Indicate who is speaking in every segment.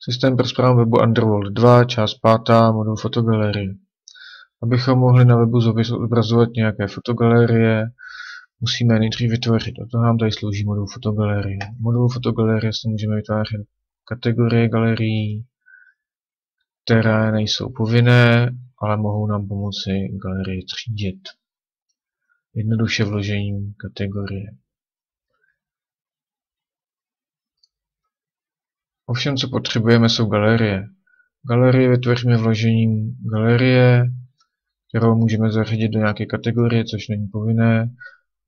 Speaker 1: Systém pro správu webu Underworld 2, část 5, modul fotogalerie. Abychom mohli na webu zobrazovat nějaké fotogalerie, musíme nejdřív vytvořit. O to nám tady slouží modul fotogalerie. V modulu fotogalerie si můžeme vytvářet kategorie galerií, které nejsou povinné, ale mohou nám pomoci galerii třídit. Jednoduše vložením kategorie. Ovšem, co potřebujeme, jsou galerie. Galerie vytvoříme vložením galerie, kterou můžeme zařadit do nějaké kategorie, což není povinné.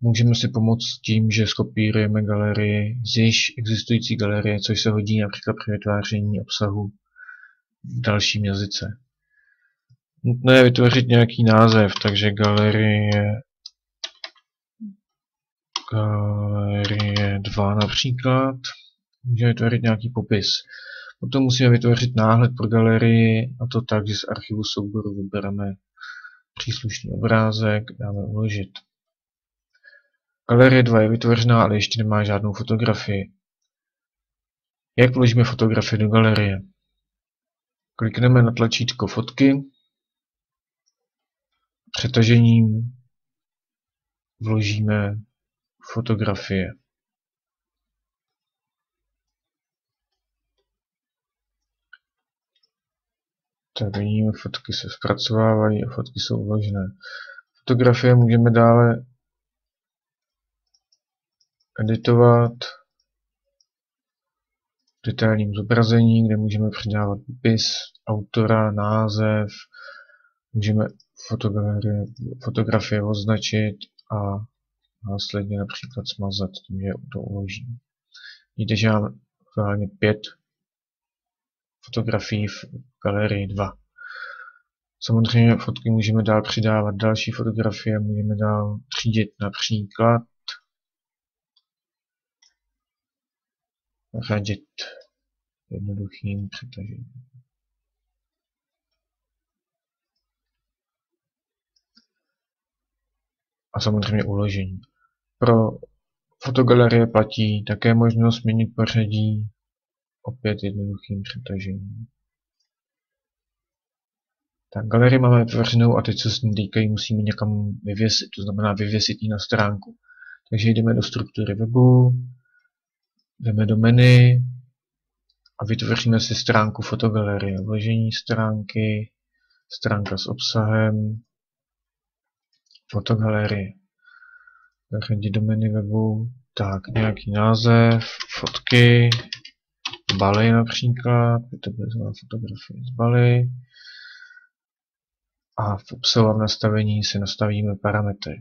Speaker 1: Můžeme si pomoct tím, že skopírujeme galerii z již existující galerie, což se hodí například při vytváření obsahu v dalším jazyce. Nutné je vytvořit nějaký název, takže galerie 2 například. Můžeme vytvořit nějaký popis. Potom musíme vytvořit náhled pro galerii, a to tak, že z archivu souboru vybereme příslušný obrázek, dáme uložit. Galerie 2 je vytvořená, ale ještě nemá žádnou fotografii. Jak vložíme fotografii do galerie? Klikneme na tlačítko fotky, přetažením vložíme fotografie. Tak vidíme, fotky se zpracovávají a fotky jsou vložené. Fotografie můžeme dále editovat v detailním zobrazení, kde můžeme přidávat popis autora, název, můžeme fotografie označit a následně například smazat tím, že to uložím. Vidíte, že mám aktuálně 5 fotografií v galerii 2. Samozřejmě fotky můžeme dál přidávat, další fotografie můžeme dál třídit, například řadit jednoduchým přetažením. A samozřejmě uložení. Pro fotogalerie platí také možnost změnit pořadí, opět jednoduchým přetažením. Tak galerii máme vytvořenou a teď co s ní týkají, musíme někam vyvěsit, to znamená vyvěsit ji na stránku. Takže jdeme do struktury webu, jdeme do menu a vytvoříme si stránku fotogalerie. Vložení stránky, stránka s obsahem, fotogalerie. Zařadit do menu webu, tak nějaký název, fotky, Bali například, to bude znamená fotografie z Bali. A v obsahu nastavení si nastavíme parametry.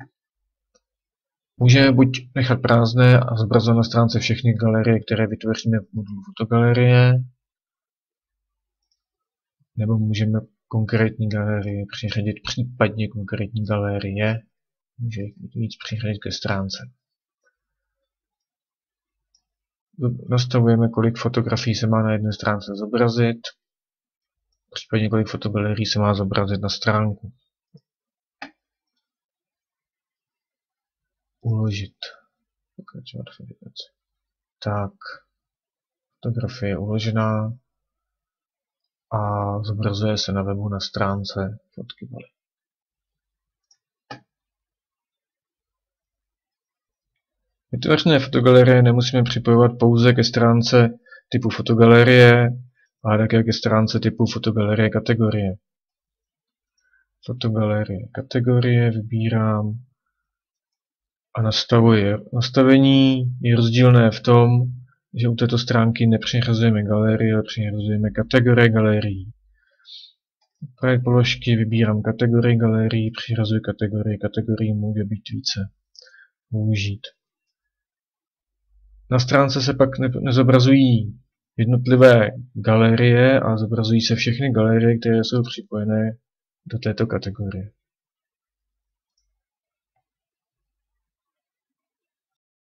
Speaker 1: Můžeme buď nechat prázdné a zobrazovat na stránce všechny galerie, které vytvoříme v modulu fotogalerie, nebo můžeme konkrétní galerie přiřadit, případně konkrétní galerie, může jich víc přiřadit ke stránce. Nastavujeme, kolik fotografií se má na jedné stránce zobrazit, případně kolik fotogalerií se má zobrazit na stránku. Uložit. Pokračovat v editaci. Tak, fotografie je uložená a zobrazuje se na webu na stránce fotky Bali. Vytvořené fotogalerie nemusíme připojovat pouze ke stránce typu fotogalerie, ale také ke stránce typu fotogalerie kategorie. Fotogalerie kategorie vybírám a nastavuji. Nastavení je rozdílné v tom, že u této stránky nepřiřazujeme galerie, ale přiřazujeme kategorie galerií. Projekt položky vybírám kategorii galerií, přiřazuji kategorii může být více použít. Na stránce se pak nezobrazují jednotlivé galerie a zobrazují se všechny galerie, které jsou připojené do této kategorie.